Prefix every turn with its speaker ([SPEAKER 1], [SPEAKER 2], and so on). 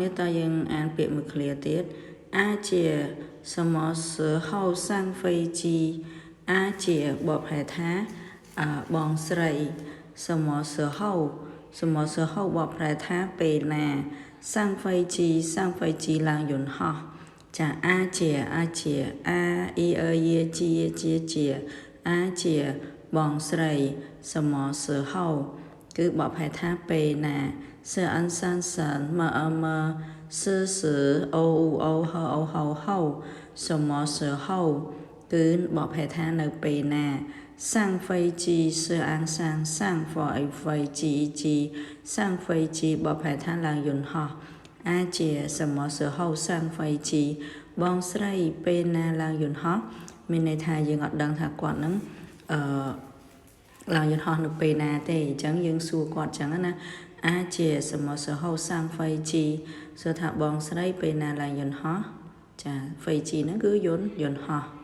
[SPEAKER 1] នេះតើយើងអានពាក្យមួយឃ្លាទៀតអាចជា什么时候上飞机អាចជាបបហេថាបងស្រី什么时候បបហេថាពេលណា上飞机ឡើងយន្តហោះចាអាចជាជាអាចជាបងស្រី什么时候គឺបបហេថាពេលណា是安山神么是时后什么时候គឺបបហេថានៅពេលណា上飞机是安山上飞机上飞机បបហេថាឡើងយន្តហោះអាចជា什么时候上飞机បងស្រីពេលណាឡើងយន្តហោះមានន័យថាយើងអត់ដឹងថាគាត់នឹងឡើងយន្តហោះនៅពេលណាទេអញ្ចឹងយើងសួរគាត់អញ្ចឹងណាអាចជា什么时候上飞机សួរថាបងស្រីពេលណាឡើងយន្តហោះចា飞机ហ្នឹងគឺយន្តហោះ